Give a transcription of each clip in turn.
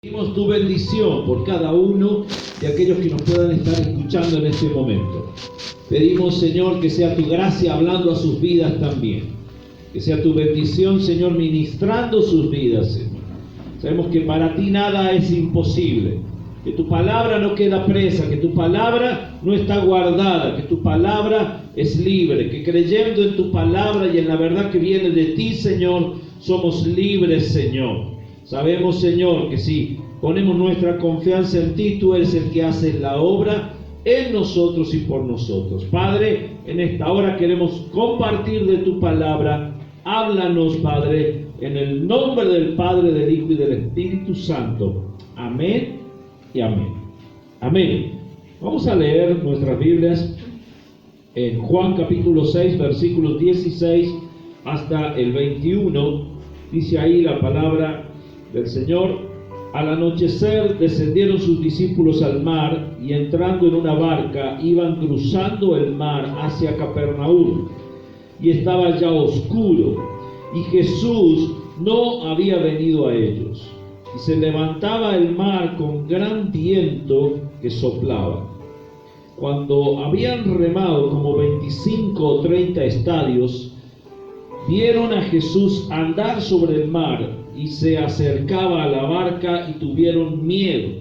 Pedimos tu bendición por cada uno de aquellos que nos puedan estar escuchando en este momento. Pedimos, Señor, que sea tu gracia hablando a sus vidas también. Que sea tu bendición, Señor, ministrando sus vidas, Señor. Sabemos que para ti nada es imposible. Que tu palabra no queda presa, que tu palabra no está guardada, que tu palabra es libre, que creyendo en tu palabra y en la verdad que viene de ti, Señor, somos libres, Señor. Sabemos, Señor, que si ponemos nuestra confianza en ti, tú eres el que haces la obra en nosotros y por nosotros. Padre, en esta hora queremos compartir de tu palabra. Háblanos, Padre, en el nombre del Padre, del Hijo y del Espíritu Santo. Amén y amén. Amén. Vamos a leer nuestras Biblias en Juan capítulo 6, versículos 16 hasta el 21. Dice ahí la palabra del Señor: al anochecer descendieron sus discípulos al mar y entrando en una barca iban cruzando el mar hacia Capernaum, y estaba ya oscuro y Jesús no había venido a ellos, y se levantaba el mar con gran viento que soplaba. Cuando habían remado como 25 o 30 estadios, vieron a Jesús andar sobre el mar y se acercaba a la barca y tuvieron miedo.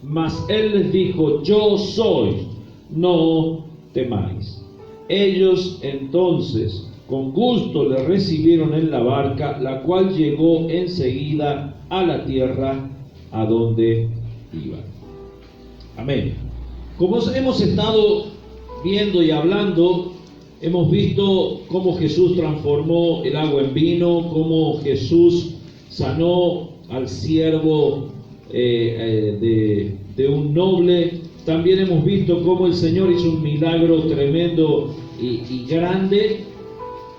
Mas él les dijo: yo soy, no temáis. Ellos entonces con gusto le recibieron en la barca, la cual llegó enseguida a la tierra a donde iban. Amén. Como hemos estado viendo y hablando, hemos visto cómo Jesús transformó el agua en vino, cómo Jesús sanó al siervo de un noble. También hemos visto cómo el Señor hizo un milagro tremendo y grande,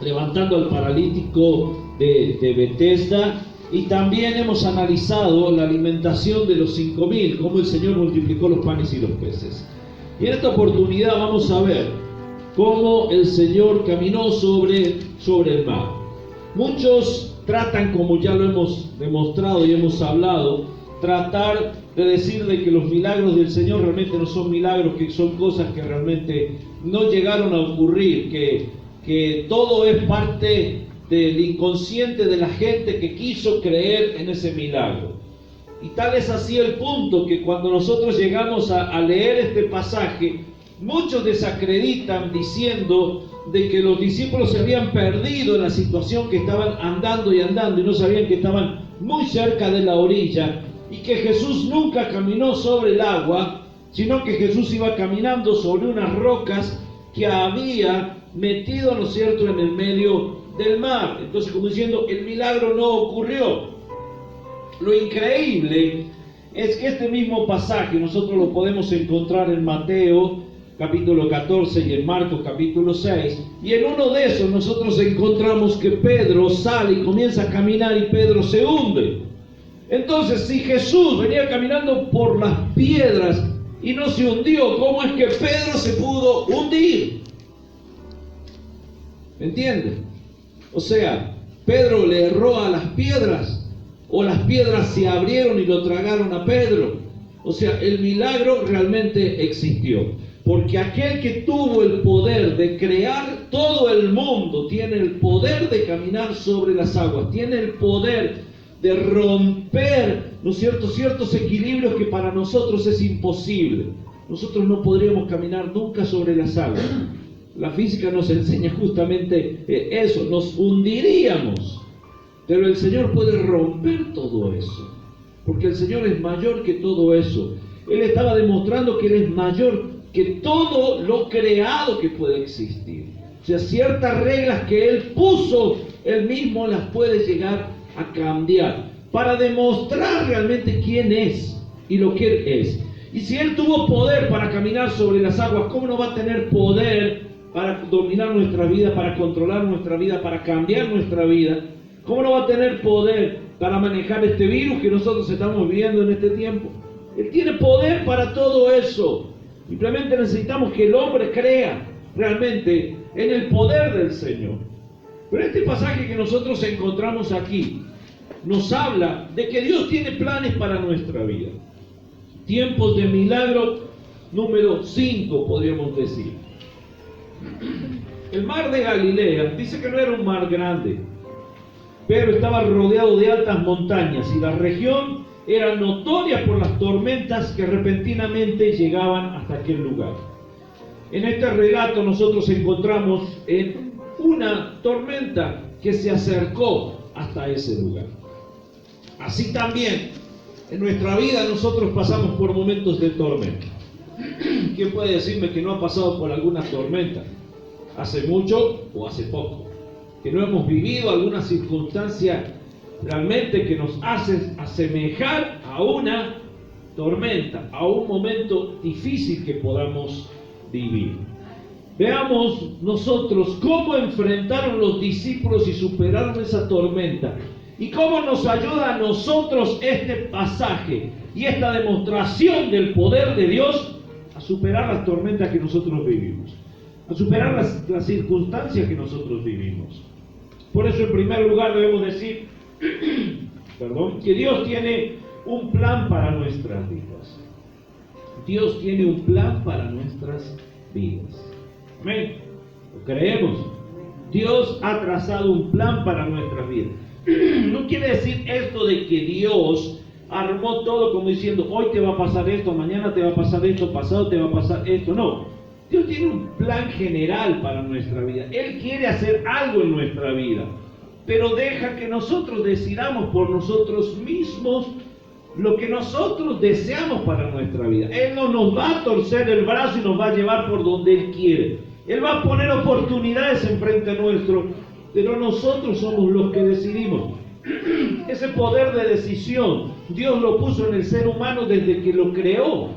levantando al paralítico de Betesda. Y también hemos analizado la alimentación de los 5,000, cómo el Señor multiplicó los panes y los peces. Y en esta oportunidad vamos a ver cómo el Señor caminó sobre el mar. Muchos tratan, como ya lo hemos demostrado y hemos hablado, tratar de decir de que los milagros del Señor realmente no son milagros, que son cosas que realmente no llegaron a ocurrir, que todo es parte del inconsciente de la gente que quiso creer en ese milagro. Y tal es así el punto que cuando nosotros llegamos a leer este pasaje, muchos desacreditan diciendo de que los discípulos se habían perdido en la situación, que estaban andando y no sabían que estaban muy cerca de la orilla, y que Jesús nunca caminó sobre el agua, sino que Jesús iba caminando sobre unas rocas que había metido, ¿no es cierto?, en el medio del mar. Entonces, como diciendo, el milagro no ocurrió. Lo increíble es que este mismo pasaje nosotros lo podemos encontrar en Mateo capítulo 14 y en Marcos capítulo 6, y en uno de esos nosotros encontramos que Pedro sale y comienza a caminar y Pedro se hunde. Entonces, si Jesús venía caminando por las piedras y no se hundió, ¿cómo es que Pedro se pudo hundir? ¿Me entienden? O sea, Pedro le erró a las piedras, o las piedras se abrieron y lo tragaron a Pedro. O sea, el milagro realmente existió. Porque aquel que tuvo el poder de crear todo el mundo tiene el poder de caminar sobre las aguas, tiene el poder de romper, ¿no es cierto?, ciertos equilibrios que para nosotros es imposible. Nosotros no podríamos caminar nunca sobre las aguas. La física nos enseña justamente eso, nos hundiríamos. Pero el Señor puede romper todo eso, porque el Señor es mayor que todo eso. Él estaba demostrando que Él es mayor que todo lo creado que puede existir. O sea, ciertas reglas que Él puso, Él mismo las puede llegar a cambiar para demostrar realmente quién es y lo que Él es. Y si Él tuvo poder para caminar sobre las aguas, ¿cómo no va a tener poder para dominar nuestra vida, para controlar nuestra vida, para cambiar nuestra vida? ¿Cómo no va a tener poder para manejar este virus que nosotros estamos viviendo en este tiempo? Él tiene poder para todo eso. Simplemente necesitamos que el hombre crea realmente en el poder del Señor. Pero este pasaje que nosotros encontramos aquí nos habla de que Dios tiene planes para nuestra vida. Tiempos de milagro número 5, podríamos decir. El mar de Galilea, dice que no era un mar grande, pero estaba rodeado de altas montañas y la región era notoria por las tormentas que repentinamente llegaban hasta aquel lugar. En este relato nosotros encontramos en una tormenta que se acercó hasta ese lugar. Así también, en nuestra vida nosotros pasamos por momentos de tormenta. ¿Quién puede decirme que no ha pasado por alguna tormenta? Hace mucho o hace poco. Que no hemos vivido alguna circunstancia realmente que nos hace asemejar a una tormenta, a un momento difícil que podamos vivir. Veamos nosotros cómo enfrentaron los discípulos y superaron esa tormenta. Y cómo nos ayuda a nosotros este pasaje y esta demostración del poder de Dios a superar las tormentas que nosotros vivimos, a superar las circunstancias que nosotros vivimos. Por eso, en primer lugar, debemos decir que Dios tiene un plan para nuestras vidas. Dios tiene un plan para nuestras vidas. Amén. ¿Lo creemos? Dios ha trazado un plan para nuestras vidas. No quiere decir esto de que Dios armó todo como diciendo, hoy te va a pasar esto, mañana te va a pasar esto, pasado te va a pasar esto. No, Dios tiene un plan general para nuestra vida. Él quiere hacer algo en nuestra vida, pero deja que nosotros decidamos por nosotros mismos lo que nosotros deseamos para nuestra vida. Él no nos va a torcer el brazo y nos va a llevar por donde Él quiere. Él va a poner oportunidades enfrente nuestro, pero nosotros somos los que decidimos. Ese poder de decisión, Dios lo puso en el ser humano desde que lo creó.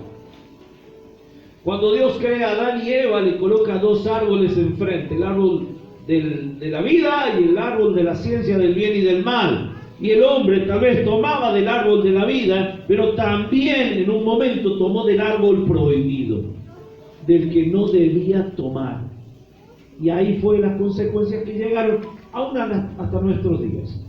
Cuando Dios crea a Adán y Eva, le coloca dos árboles enfrente, el árbol de la vida y el árbol de la ciencia del bien y del mal. Y el hombre tal vez tomaba del árbol de la vida, pero también en un momento tomó del árbol prohibido, del que no debía tomar. Y ahí fue las consecuencias que llegaron aún hasta nuestros días.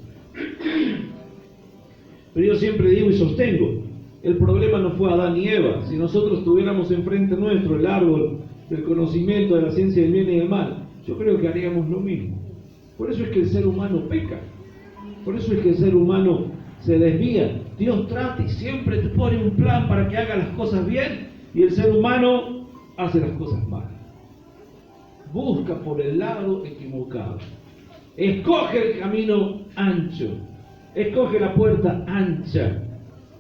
Pero yo siempre digo y sostengo, el problema no fue Adán y Eva. Si nosotros tuviéramos enfrente nuestro el árbol del conocimiento de la ciencia del bien y del mal, yo creo que haríamos lo mismo. Por eso es que el ser humano peca. Por eso es que el ser humano se desvía. Dios trata y siempre te pone un plan para que hagas las cosas bien, y el ser humano hace las cosas mal. Busca por el lado equivocado. Escoge el camino ancho. Escoge la puerta ancha.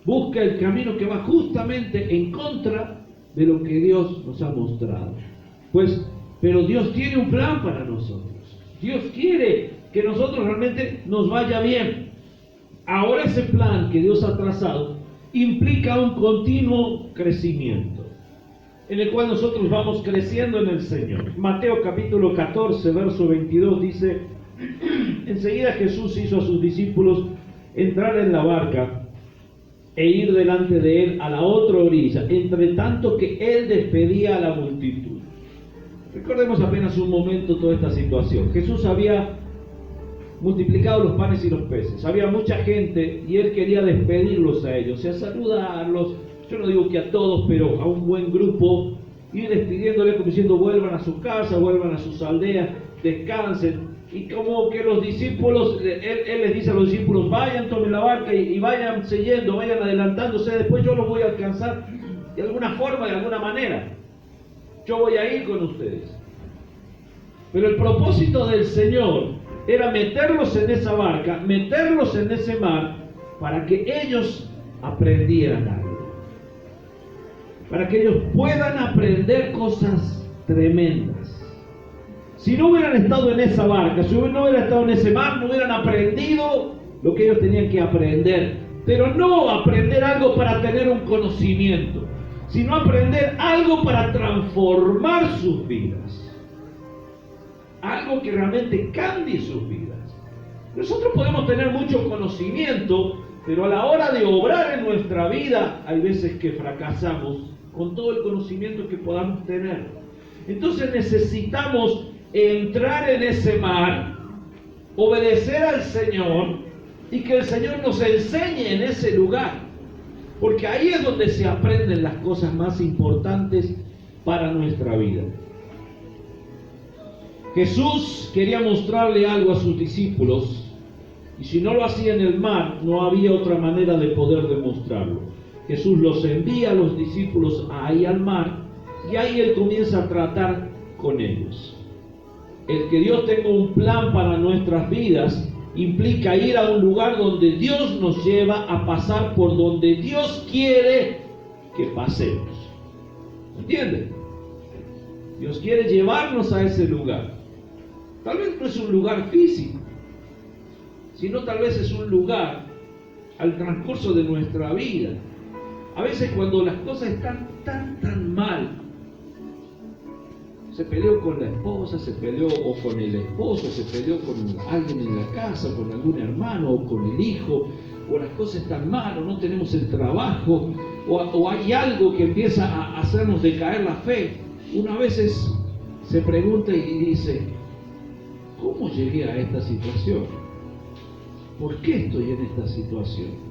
Busca el camino que va justamente en contra de lo que Dios nos ha mostrado. Pero Dios tiene un plan para nosotros. Dios quiere que nosotros realmente nos vaya bien. Ahora ese plan que Dios ha trazado implica un continuo crecimiento, en el cual nosotros vamos creciendo en el Señor. Mateo capítulo 14, verso 22 dice, enseguida Jesús hizo a sus discípulos entrar en la barca e ir delante de él a la otra orilla, entre tanto que él despedía a la multitud. Recordemos apenas un momento toda esta situación. Jesús había multiplicado los panes y los peces. Había mucha gente y él quería despedirlos a ellos, o sea, saludarlos. Yo no digo que a todos, pero a un buen grupo, ir despidiéndoles como diciendo, vuelvan a su casa, vuelvan a sus aldeas, descansen. Y como que los discípulos, él les dice a los discípulos, vayan, tomen la barca y vayan yendo, vayan adelantándose, después yo los voy a alcanzar de alguna forma, de alguna manera. Yo voy a ir con ustedes. Pero el propósito del Señor era meterlos en esa barca, meterlos en ese mar, para que ellos aprendieran algo. Para que ellos puedan aprender cosas tremendas. Si no hubieran estado en esa barca, si no hubieran estado en ese mar, no hubieran aprendido lo que ellos tenían que aprender. Pero no aprender algo para tener un conocimiento, sino aprender algo para transformar sus vidas. Algo que realmente cambie sus vidas. Nosotros podemos tener mucho conocimiento, pero a la hora de obrar en nuestra vida, hay veces que fracasamos con todo el conocimiento que podamos tener. Entonces necesitamos entrar en ese mar, obedecer al Señor y que el Señor nos enseñe en ese lugar, porque ahí es donde se aprenden las cosas más importantes para nuestra vida. Jesús quería mostrarle algo a sus discípulos, y si no lo hacía en el mar, no había otra manera de poder demostrarlo. Jesús los envía a los discípulos ahí al mar, y ahí Él comienza a tratar con ellos. El que Dios tenga un plan para nuestras vidas implica ir a un lugar donde Dios nos lleva a pasar por donde Dios quiere que pasemos. ¿Entienden? Dios quiere llevarnos a ese lugar. Tal vez no es un lugar físico, sino tal vez es un lugar al transcurso de nuestra vida. A veces cuando las cosas están tan mal, se peleó con la esposa, se peleó o con el esposo, se peleó con alguien en la casa, con algún hermano o con el hijo, o las cosas están mal, o no tenemos el trabajo, o hay algo que empieza a hacernos decaer la fe. Una vez se pregunta y dice, ¿cómo llegué a esta situación? ¿Por qué estoy en esta situación?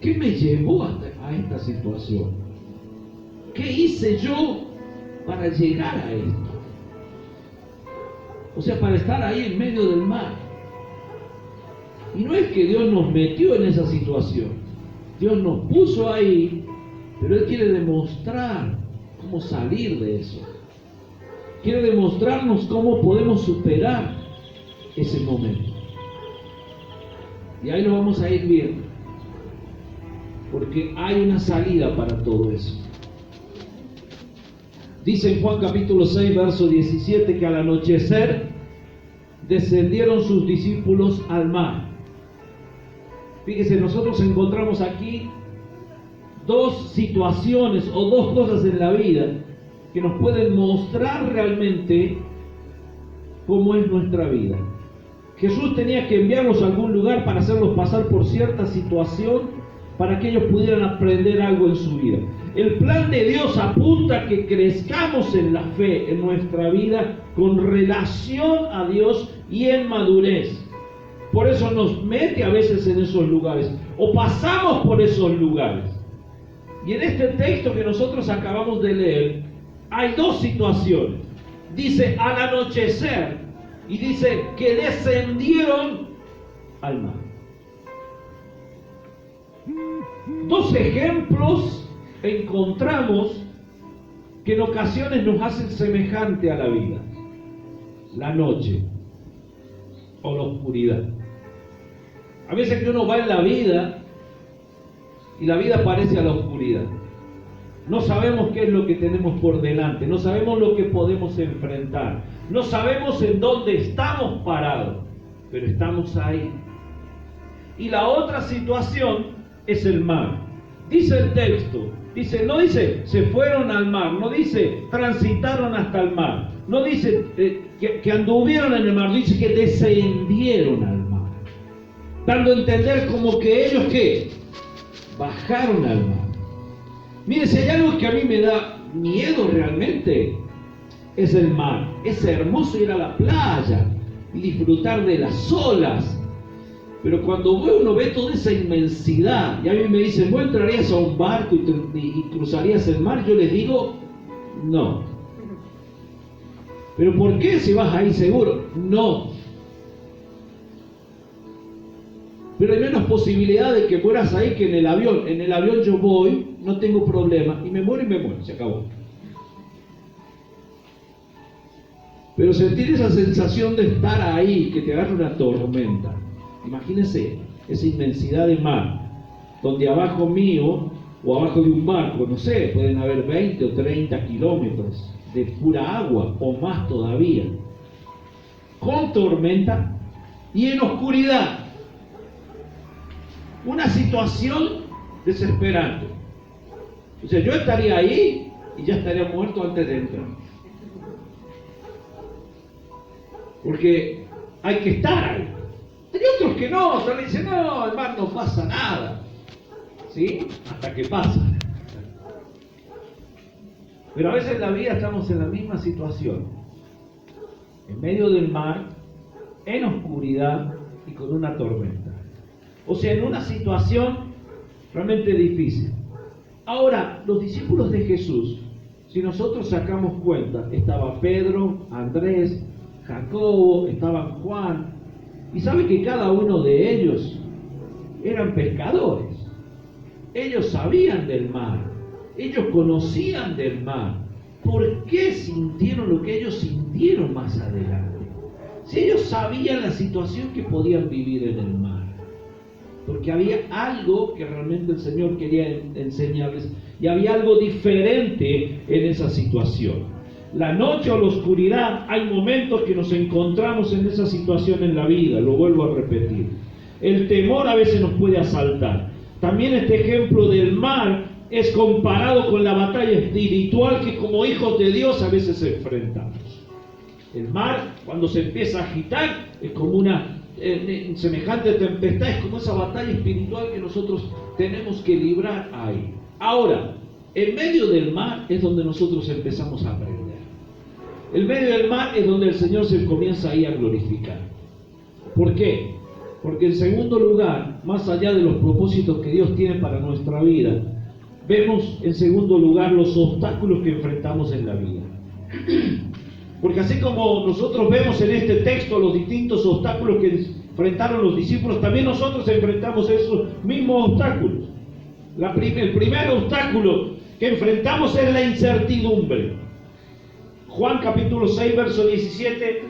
¿Qué me llevó a esta situación? ¿Qué hice yo para llegar a esto? O sea, para estar ahí en medio del mar. Y no es que Dios nos metió en esa situación. Dios nos puso ahí, pero Él quiere demostrar cómo salir de eso. Quiere demostrarnos cómo podemos superar ese momento. Y ahí lo vamos a ir viendo, porque hay una salida para todo eso. Dice en Juan capítulo 6, verso 17, que al anochecer descendieron sus discípulos al mar. Fíjese, nosotros encontramos aquí dos situaciones o dos cosas en la vida que nos pueden mostrar realmente cómo es nuestra vida. Jesús tenía que enviarlos a algún lugar para hacerlos pasar por cierta situación para que ellos pudieran aprender algo en su vida. El plan de Dios apunta a que crezcamos en la fe en nuestra vida con relación a Dios y en madurez. Por eso nos mete a veces en esos lugares o pasamos por esos lugares. Y en este texto que nosotros acabamos de leer hay dos situaciones. Dice al anochecer y dice que descendieron al mar. Dos ejemplos encontramos que en ocasiones nos hacen semejante a la vida: la noche o la oscuridad. A veces que uno va en la vida y la vida parece a la oscuridad. No sabemos qué es lo que tenemos por delante, no sabemos lo que podemos enfrentar, no sabemos en dónde estamos parados, pero estamos ahí. Y la otra situación es el mar. Dice el texto, no dice se fueron al mar, no dice transitaron hasta el mar, no dice que anduvieron en el mar, dice que descendieron al mar, dando a entender como que ellos ¿qué? Bajaron al mar. Mire, si hay algo que a mí me da miedo realmente, es el mar. Es hermoso ir a la playa y disfrutar de las olas, pero cuando uno ve toda esa inmensidad, y a mí me dicen, ¿vos entrarías a un barco y cruzarías el mar? Yo les digo, no. ¿Pero por qué si vas ahí seguro? No. Pero hay menos posibilidad de que mueras ahí que en el avión. En el avión yo voy, no tengo problema, y me muero, se acabó. Pero sentir esa sensación de estar ahí, que te agarra una tormenta. Imagínense esa inmensidad de mar, donde abajo mío, o abajo de un barco, no sé, pueden haber 20 o 30 kilómetros de pura agua, o más todavía, con tormenta y en oscuridad. Una situación desesperante. O sea, yo estaría ahí y ya estaría muerto antes de entrar. Porque hay que estar ahí. Hay otros que no, solo dicen, no, el mar no pasa nada. ¿Sí? Hasta que pasa. Pero a veces en la vida estamos en la misma situación. En medio del mar, en oscuridad, y con una tormenta. O sea, en una situación realmente difícil. Ahora, los discípulos de Jesús, si nosotros sacamos cuenta, estaba Pedro, Andrés, Jacobo, estaban Juan, y sabe que cada uno de ellos eran pescadores. Ellos sabían del mar, ellos conocían del mar. ¿Por qué sintieron lo que ellos sintieron más adelante? Si ellos sabían la situación que podían vivir en el mar. Porque había algo que realmente el Señor quería enseñarles, y había algo diferente en esa situación. La noche o la oscuridad, hay momentos que nos encontramos en esa situación en la vida, lo vuelvo a repetir. El temor a veces nos puede asaltar. También este ejemplo del mar es comparado con la batalla espiritual que como hijos de Dios a veces enfrentamos. El mar, cuando se empieza a agitar, es como una semejante tempestad, es como esa batalla espiritual que nosotros tenemos que librar ahí. Ahora, en medio del mar es donde nosotros empezamos a aprender. En medio del mar es donde el Señor se comienza ahí a glorificar. ¿Por qué? Porque en segundo lugar, más allá de los propósitos que Dios tiene para nuestra vida, vemos en segundo lugar los obstáculos que enfrentamos en la vida. Porque así como nosotros vemos en este texto los distintos obstáculos que enfrentaron los discípulos, también nosotros enfrentamos esos mismos obstáculos. El primer obstáculo que enfrentamos es la incertidumbre. Juan capítulo 6, verso 17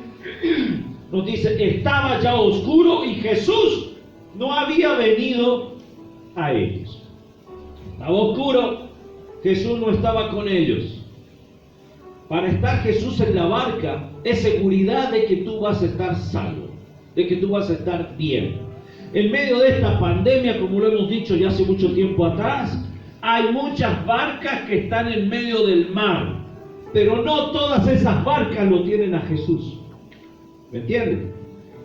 nos dice, estaba ya oscuro y Jesús no había venido a ellos. Estaba oscuro, Jesús no estaba con ellos. Para estar Jesús en la barca es seguridad de que tú vas a estar salvo, de que tú vas a estar bien. En medio de esta pandemia, como lo hemos dicho ya hace mucho tiempo atrás, hay muchas barcas que están en medio del mar, pero no todas esas barcas lo tienen a Jesús. ¿Me entienden?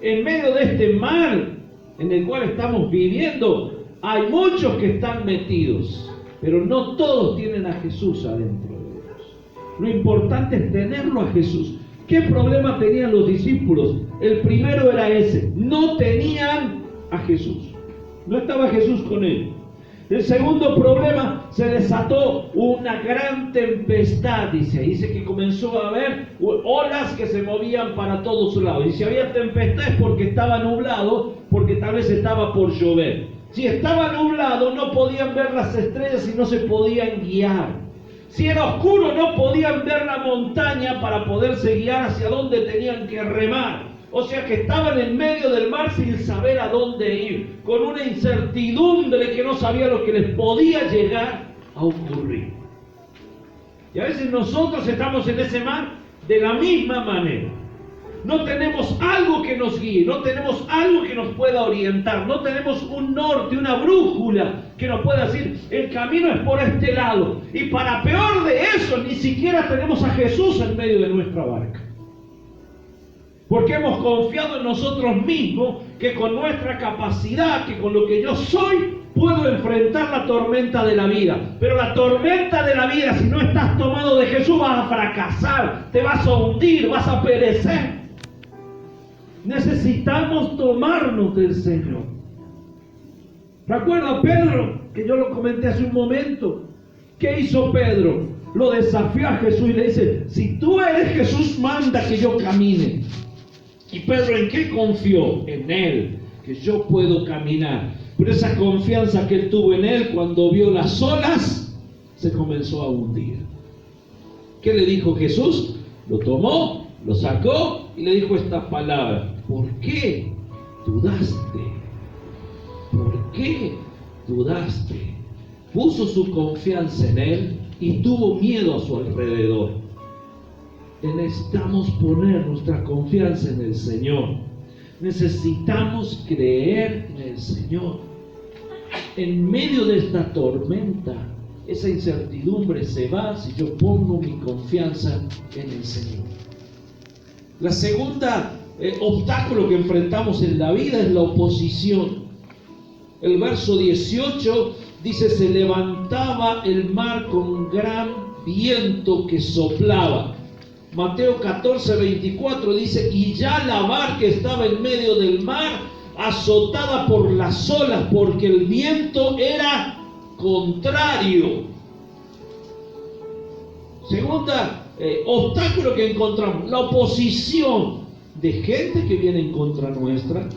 En medio de este mar en el cual estamos viviendo, hay muchos que están metidos, pero no todos tienen a Jesús adentro de ellos. Lo importante es tenerlo a Jesús. ¿Qué problema tenían los discípulos? El primero era ese, no tenían a Jesús. No estaba Jesús con ellos. El segundo problema, se desató una gran tempestad, dice que comenzó a haber olas que se movían para todos lados. Y si había tempestad es porque estaba nublado, porque tal vez estaba por llover. Si estaba nublado no podían ver las estrellas y no se podían guiar. Si era oscuro no podían ver la montaña para poderse guiar hacia dónde tenían que remar. O sea que estaban en medio del mar sin saber a dónde ir, con una incertidumbre que no sabía lo que les podía llegar a ocurrir. Y a veces nosotros estamos en ese mar de la misma manera. No tenemos algo que nos guíe, no tenemos algo que nos pueda orientar, no tenemos un norte, una brújula que nos pueda decir, el camino es por este lado. Y para peor de eso, ni siquiera tenemos a Jesús en medio de nuestra barca. Porque hemos confiado en nosotros mismos que con nuestra capacidad, que con lo que yo soy, puedo enfrentar la tormenta de la vida. Pero la tormenta de la vida, si no estás tomado de Jesús, vas a fracasar, te vas a hundir, vas a perecer. Necesitamos tomarnos del Señor. ¿Recuerda Pedro? Que yo lo comenté hace un momento. ¿Qué hizo Pedro? Lo desafió a Jesús y le dice, si tú eres Jesús, manda que yo camine. ¿Y Pedro en qué confió? En Él, que yo puedo caminar. Pero esa confianza que él tuvo en Él, cuando vio las olas, se comenzó a hundir. ¿Qué le dijo Jesús? Lo tomó, lo sacó y le dijo estas palabras. ¿Por qué dudaste? ¿Por qué dudaste? Puso su confianza en Él y tuvo miedo a su alrededor. Necesitamos poner nuestra confianza en el Señor. Necesitamos creer en el Señor. En medio de esta tormenta, esa incertidumbre se va si yo pongo mi confianza en el Señor. La segunda obstáculo que enfrentamos en la vida es la oposición. El verso 18 dice, se levantaba el mar con gran viento que soplaba. Mateo 14, 24 dice, y ya la barca estaba en medio del mar, azotada por las olas, porque el viento era contrario. Segunda obstáculo que encontramos, la oposición de gente que viene en contra nuestra.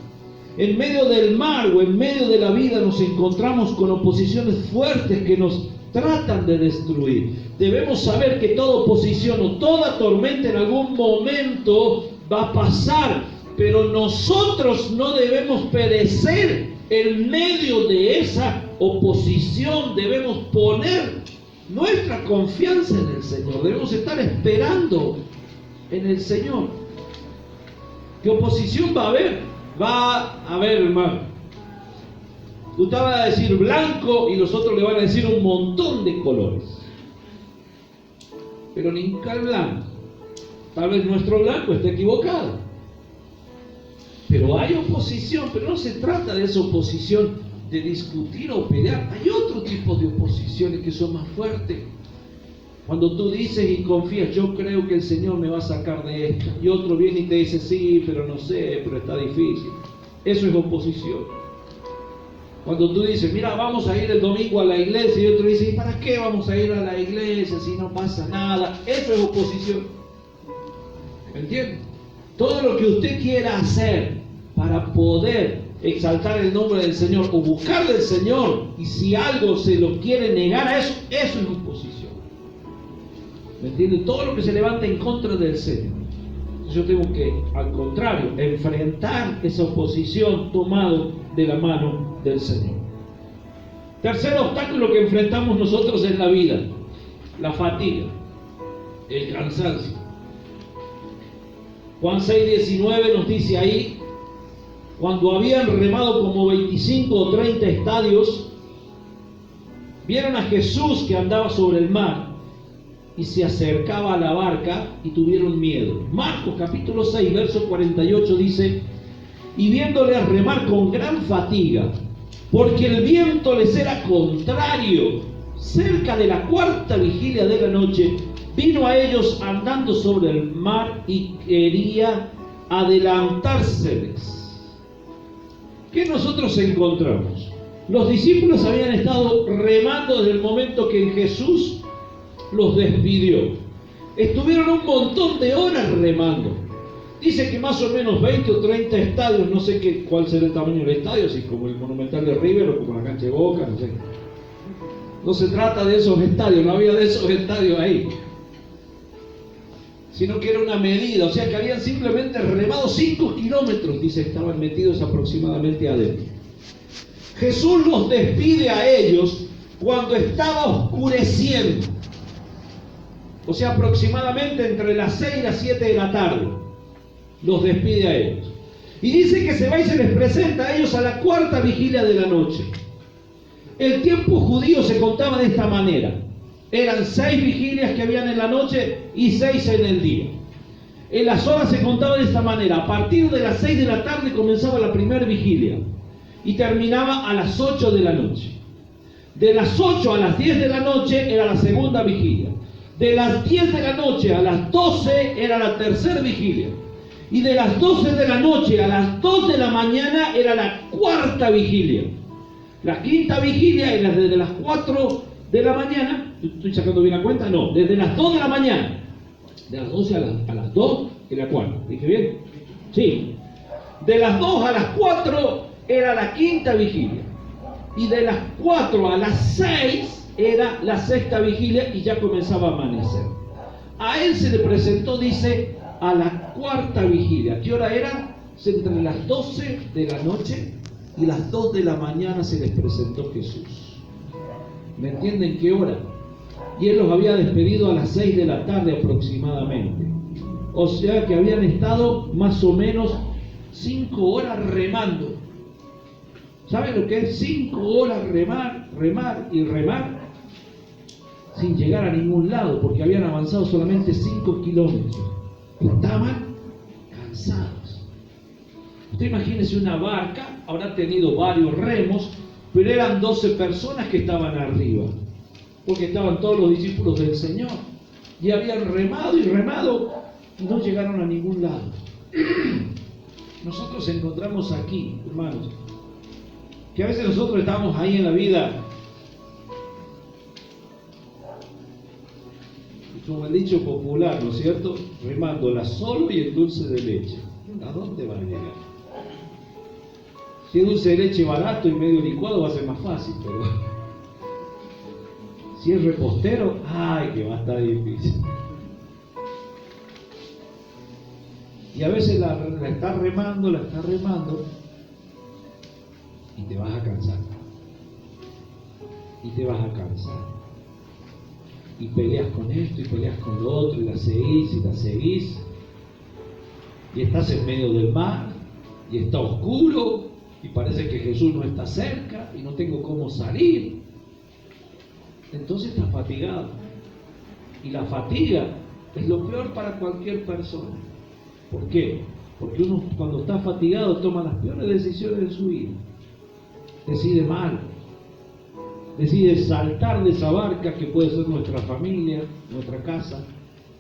En medio del mar o en medio de la vida nos encontramos con oposiciones fuertes que nos tratan de destruir. Debemos saber que toda oposición o toda tormenta en algún momento va a pasar, pero nosotros no debemos perecer en medio de esa oposición. Debemos poner nuestra confianza en el Señor, debemos estar esperando en el Señor. ¿Qué oposición va a haber? Va a haber, hermano. Usted va a decir blanco y los otros le van a decir un montón de colores, pero nunca el blanco. Tal vez nuestro blanco esté equivocado, pero hay oposición. Pero no se trata de esa oposición de discutir o pelear. Hay otro tipo de oposiciones que son más fuertes. Cuando tú dices y confías, yo creo que el Señor me va a sacar de esta, y otro viene y te dice, sí, pero no sé, pero está difícil. Eso es oposición. Cuando tú dices, mira, vamos a ir el domingo a la iglesia, y otro dice, ¿y para qué vamos a ir a la iglesia si no pasa nada? Eso es oposición. ¿Me entiendes? Todo lo que usted quiera hacer para poder exaltar el nombre del Señor o buscar del Señor, y si algo se lo quiere negar a eso, eso es oposición. ¿Me entiendes? Todo lo que se levanta en contra del Señor. Yo tengo que, al contrario, enfrentar esa oposición tomado de la mano del Señor. Tercer obstáculo que enfrentamos nosotros en la vida, la fatiga, el cansancio. Juan 6:19 nos dice ahí, cuando habían remado como 25 o 30 estadios, vieron a Jesús que andaba sobre el mar y se acercaba a la barca y tuvieron miedo. Marcos capítulo 6, verso 48 dice, y viéndole remar con gran fatiga, porque el viento les era contrario, cerca de la cuarta vigilia de la noche, vino a ellos andando sobre el mar y quería adelantárseles. ¿Qué nosotros encontramos? Los discípulos habían estado remando desde el momento que Jesús los despidió. Estuvieron un montón de horas remando. Dice que más o menos 20 o 30 estadios, no sé cuál será el tamaño del estadio, si como el Monumental de River o como la cancha de Boca, no sé. No se trata de esos estadios, no había de esos estadios ahí, sino que era una medida, o sea que habían simplemente remado 5 kilómetros, dice, estaban metidos aproximadamente adentro. Jesús los despide a ellos cuando estaba oscureciendo, o sea aproximadamente entre las 6 y las 7 de la tarde, los despide a ellos. Y dice que se va y se les presenta a ellos a la cuarta vigilia de la noche. El tiempo judío se contaba de esta manera. Eran 6 vigilias que habían en la noche y 6 en el día. En las horas se contaba de esta manera. A partir de las 6 de la tarde comenzaba la primera vigilia y terminaba a las 8 de la noche. De las 8 a las 10 de la noche era la segunda vigilia. De las 10 de la noche a las 12 era la tercera vigilia. Y de las 12 de la noche a las 2 de la mañana era la cuarta vigilia. La quinta vigilia era desde las 4 de la mañana. ¿Estoy sacando bien la cuenta? No, desde las 2 de la mañana. De las 12 a las 2 y la cuarta. ¿Dije bien? Sí. De las 2 a las 4 era la quinta vigilia. Y de las 4 a las 6 era la sexta vigilia y ya comenzaba a amanecer. A él se le presentó, dice, a la cuarta vigilia. ¿Qué hora era? Entre las 12 de la noche y las 2 de la mañana se les presentó Jesús. ¿Me entienden qué hora? Y él los había despedido a las 6 de la tarde aproximadamente. O sea que habían estado más o menos 5 horas remando. ¿Saben lo que es 5 horas remar, remar y remar? Sin llegar a ningún lado, porque habían avanzado solamente 5 kilómetros. Estaban cansados. Usted imagínese una barca, habrá tenido varios remos, pero eran 12 personas que estaban arriba, porque estaban todos los discípulos del Señor, y habían remado y remado, y no llegaron a ningún lado. nosotros encontramos aquí, hermanos, que a veces nosotros estamos ahí en la vida, como el dicho popular, ¿no es cierto?, remándola solo y el dulce de leche. ¿A dónde va a llegar? Si es dulce de leche barato y medio licuado va a ser más fácil, pero si es repostero, ¡ay, que va a estar difícil! Y a veces la estás remando y te vas a cansar. Y te vas a cansar. Y peleas con esto y peleas con lo otro y la seguís. Y estás en medio del mar y está oscuro y parece que Jesús no está cerca y no tengo cómo salir. Entonces estás fatigado. Y la fatiga es lo peor para cualquier persona. ¿Por qué? Porque uno cuando está fatigado toma las peores decisiones de su vida. Decide mal. Decide saltar de esa barca que puede ser nuestra familia, nuestra casa,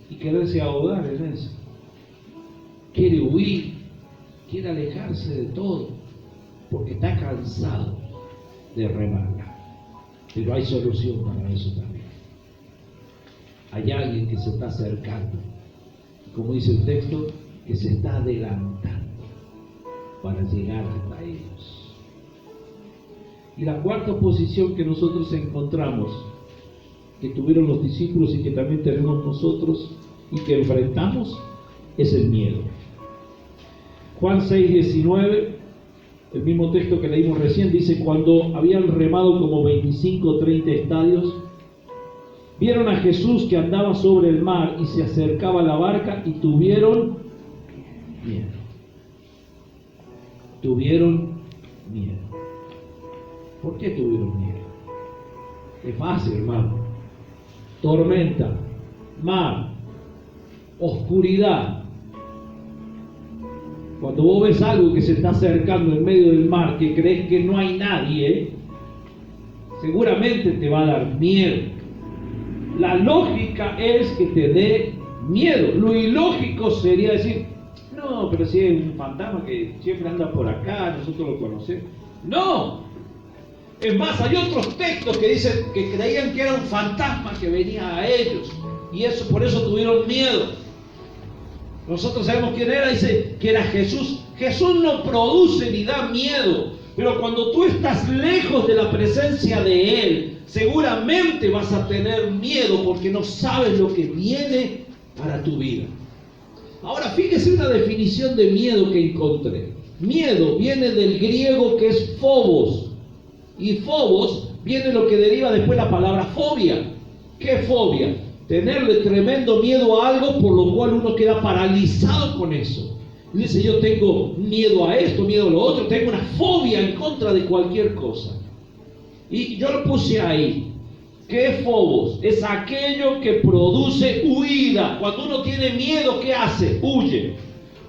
y quererse ahogar en eso. Quiere huir, quiere alejarse de todo, porque está cansado de remarla. Pero hay solución para eso también. Hay alguien que se está acercando, como dice el texto, que se está adelantando para llegar hasta ellos. Y la cuarta posición que nosotros encontramos, que tuvieron los discípulos y que también tenemos nosotros y que enfrentamos, es el miedo. Juan 6:19, el mismo texto que leímos recién, dice: cuando habían remado como 25 o 30 estadios, vieron a Jesús que andaba sobre el mar y se acercaba a la barca y tuvieron miedo. Tuvieron miedo. ¿Por qué tuvieron miedo? Es fácil, hermano. Tormenta, mar, oscuridad. Cuando vos ves algo que se está acercando en medio del mar, que crees que no hay nadie, seguramente te va a dar miedo. La lógica es que te dé miedo. Lo ilógico sería decir: no, pero si es un fantasma que siempre anda por acá, nosotros lo conocemos. ¡No! Es más, hay otros textos que dicen que creían que era un fantasma que venía a ellos y eso, por eso tuvieron miedo. Nosotros sabemos quién era, dice que era Jesús. Jesús no produce ni da miedo, pero cuando tú estás lejos de la presencia de Él, seguramente vas a tener miedo porque no sabes lo que viene para tu vida. Ahora, fíjese una definición de miedo que encontré. Miedo viene del griego que es phobos. Y phobos viene lo que deriva después la palabra fobia. ¿Qué es fobia? Tenerle tremendo miedo a algo por lo cual uno queda paralizado con eso. Y dice: yo tengo miedo a esto, miedo a lo otro, tengo una fobia en contra de cualquier cosa. Y yo lo puse ahí. ¿Qué es phobos? Es aquello que produce huida. Cuando uno tiene miedo, ¿qué hace? Huye.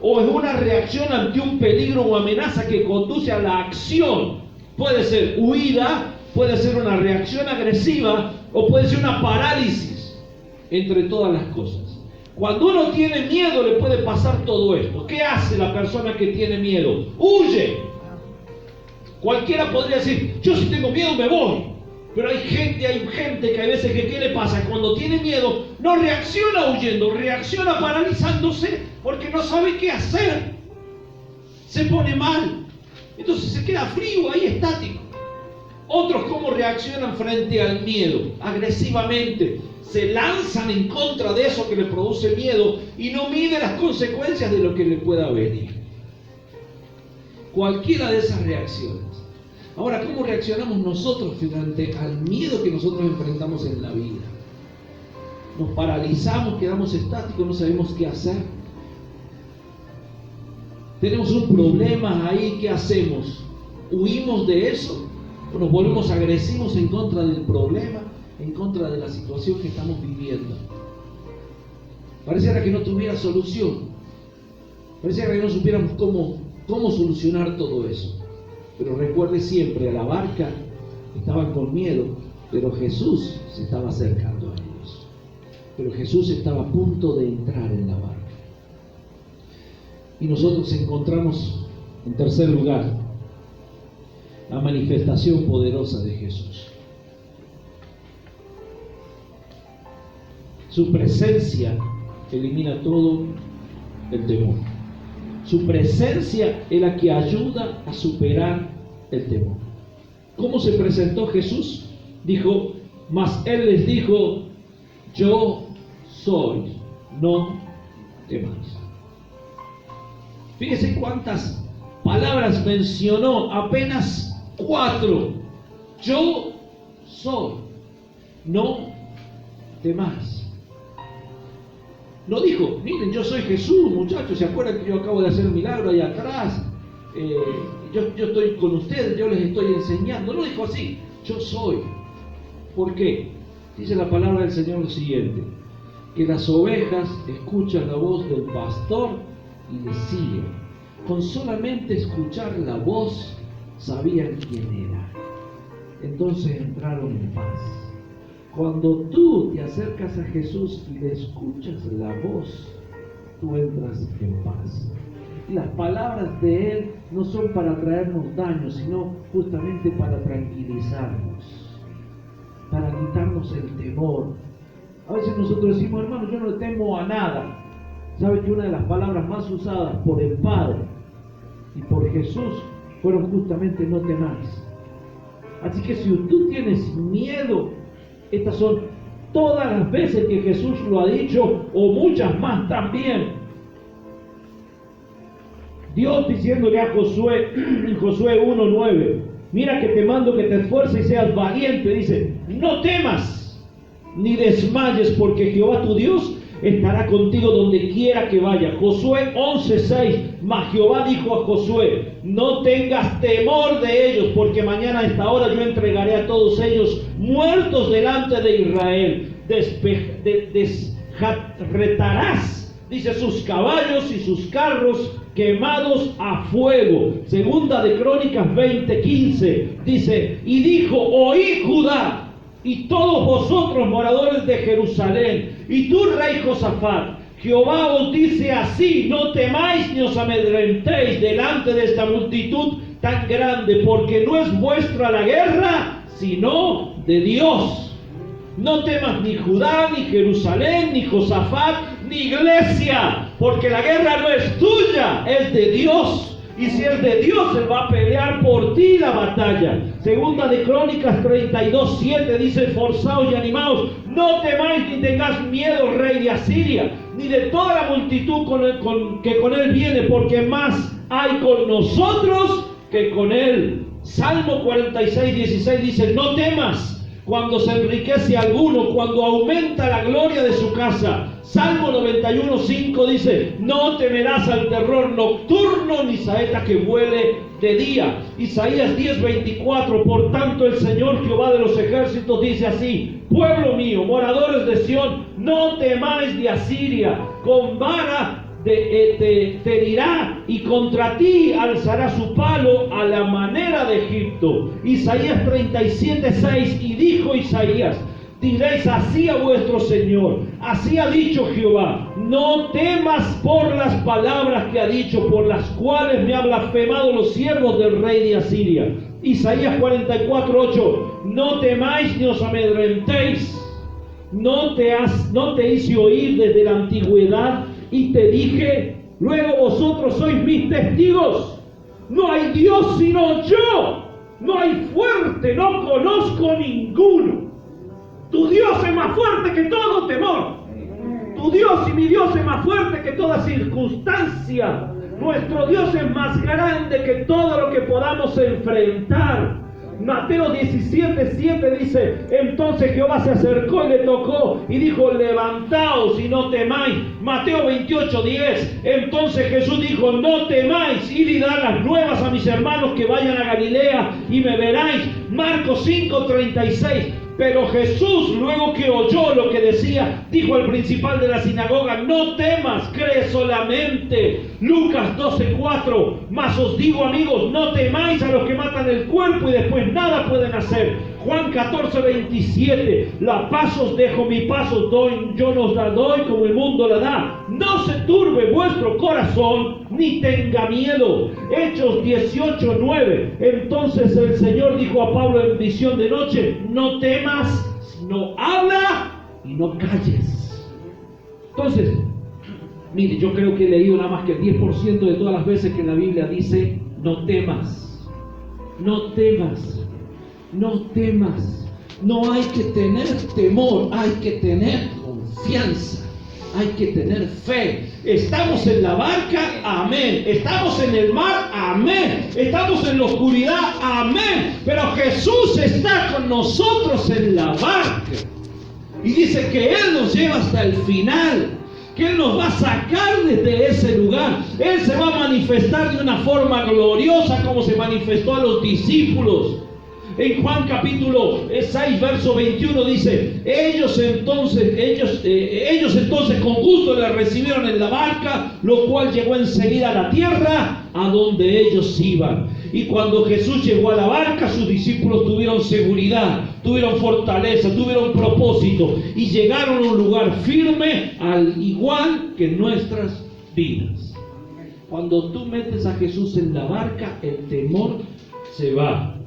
O es una reacción ante un peligro o amenaza que conduce a la acción. Puede ser huida, puede ser una reacción agresiva o puede ser una parálisis entre todas las cosas. Cuando uno tiene miedo le puede pasar todo esto. ¿Qué hace la persona que tiene miedo? Huye. Cualquiera podría decir: yo si tengo miedo me voy. Pero hay gente que a veces que ¿qué le pasa? Cuando tiene miedo no reacciona huyendo, reacciona paralizándose porque no sabe qué hacer. Se pone mal. Entonces se queda frío, ahí estático. Otros, ¿cómo reaccionan frente al miedo? Agresivamente. Se lanzan en contra de eso que le produce miedo y no mide las consecuencias de lo que le pueda venir. Cualquiera de esas reacciones. Ahora, ¿cómo reaccionamos nosotros frente al miedo que nosotros enfrentamos en la vida? Nos paralizamos, quedamos estáticos, no sabemos qué hacer. Tenemos un problema ahí, ¿qué hacemos? ¿Huimos de eso? ¿O nos volvemos agresivos en contra del problema, en contra de la situación que estamos viviendo? Pareciera que no tuviera solución. Pareciera que no supiéramos cómo solucionar todo eso. Pero recuerde siempre, a la barca estaban con miedo, pero Jesús se estaba acercando a ellos. Pero Jesús estaba a punto de entrar en la barca. Y nosotros encontramos En tercer lugar, la manifestación poderosa de Jesús. Su presencia elimina todo el temor. Su presencia es la que ayuda a superar el temor. ¿Cómo se presentó Jesús? Dijo, mas Él les dijo, yo soy, no temáis. Fíjense cuántas palabras mencionó, apenas 4. Yo soy, no temáis. No dijo, miren, yo soy Jesús, muchachos, ¿se acuerdan que yo acabo de hacer un milagro ahí atrás? Yo estoy con ustedes, yo les estoy enseñando. No dijo así, yo soy. ¿Por qué? Dice la palabra del Señor lo siguiente, que las ovejas escuchan la voz del pastor y le siguen. Con solamente escuchar la voz, sabían quién era. Entonces entraron en paz. Cuando tú te acercas a Jesús y le escuchas la voz, tú entras en paz. Y las palabras de Él no son para traernos daño, sino justamente para tranquilizarnos, para quitarnos el temor. A veces nosotros decimos, hermano, yo no le temo a nada. ¿Sabe que una de las palabras más usadas por el Padre y por Jesús fueron justamente no temáis? Así que si tú tienes miedo, estas son todas las veces que Jesús lo ha dicho, o muchas más también. Dios diciéndole a Josué, en Josué 1:9, mira que te mando que te esfuerces y seas valiente. Dice, no temas, ni desmayes, porque Jehová tu Dios estará contigo donde quiera que vaya. Josué 11:6, mas Jehová dijo a Josué, no tengas temor de ellos, porque mañana a esta hora yo entregaré a todos ellos muertos delante de Israel. Retarás, dice, sus caballos y sus carros quemados a fuego. Segunda de Crónicas 20:15 dice, y dijo, oí Judá y todos vosotros moradores de Jerusalén, y tú rey Josafat, Jehová os dice así, no temáis ni os amedrentéis delante de esta multitud tan grande, porque no es vuestra la guerra, sino de Dios. No temas ni Judá, ni Jerusalén, ni Josafat, ni iglesia, porque la guerra no es tuya, es de Dios. Y si es de Dios, Él va a pelear por ti la batalla. Segunda de Crónicas 32:7 dice, esforzaos y animaos, no temáis ni tengáis miedo, rey de Asiria, ni de toda la multitud que con él viene, porque más hay con nosotros que con él. Salmo 46:16 dice, no temas cuando se enriquece alguno, cuando aumenta la gloria de su casa. Salmo 91:5 dice, no temerás al terror nocturno, ni saeta que vuele de día. Isaías 10:24, por tanto el Señor Jehová de los ejércitos dice así, pueblo mío, moradores de Sión, no temáis de Asiria, con vara te herirá y contra ti alzará su palo a la manera de Egipto. Isaías 37:6, y dijo Isaías, diréis así a vuestro Señor, así ha dicho Jehová, no temas por las palabras que ha dicho, por las cuales me han blasfemado los siervos del rey de Asiria. Isaías 44:8, no temáis ni os amedrentéis, no te hice oír desde la antigüedad y te dije, luego vosotros sois mis testigos. No hay Dios sino yo, no hay fuerte, no conozco ninguno. Tu Dios es más fuerte que todo temor. Tu Dios y mi Dios es más fuerte que toda circunstancia. Nuestro Dios es más grande que todo lo que podamos enfrentar. Mateo 17:7 dice, entonces Jehová se acercó y le tocó y dijo, levantaos y no temáis. Mateo 28:10, entonces Jesús dijo, no temáis, id y dad las nuevas a mis hermanos que vayan a Galilea y me veráis. Marcos 5:36, pero Jesús, luego que oyó lo que decía, dijo al principal de la sinagoga, no temas, cree solamente. Lucas 12:4, mas os digo, amigos, no temáis a los que matan el cuerpo y después nada pueden hacer. Juan 14:27, la paz os dejo, mi paz os doy, yo no os la doy como el mundo la da. No se turbe vuestro corazón, ni tenga miedo. Hechos 18:9, entonces el Señor dijo a Pablo en visión de noche, no temas, sino habla y no calles. Entonces, mire, yo creo que he leído nada más que el 10% de todas las veces que la Biblia dice, no temas, no temas. No temas. No hay que tener temor, hay que tener confianza, hay que tener fe. Estamos en la barca, amén. Estamos en el mar, amén. Estamos en la oscuridad, amén. Pero Jesús está con nosotros en la barca. Y dice que Él nos lleva hasta el final, que Él nos va a sacar desde ese lugar. Él se va a manifestar de una forma gloriosa como se manifestó a los discípulos. En Juan capítulo 6, verso 21 dice, ellos entonces con gusto le recibieron en la barca, lo cual llegó enseguida a la tierra a donde ellos iban. Y cuando Jesús llegó a la barca, sus discípulos tuvieron seguridad, tuvieron fortaleza, tuvieron propósito y llegaron a un lugar firme, al igual que nuestras vidas. Cuando tú metes a Jesús en la barca, el temor se va.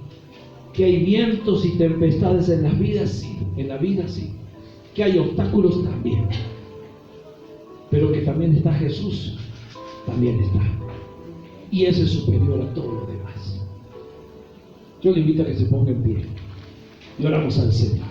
Que hay vientos y tempestades en las vidas, sí, en la vida sí. Que hay obstáculos también. Pero que también está Jesús, también está. Y ese es superior a todo lo demás. Yo le invito a que se ponga en pie y oramos al Señor.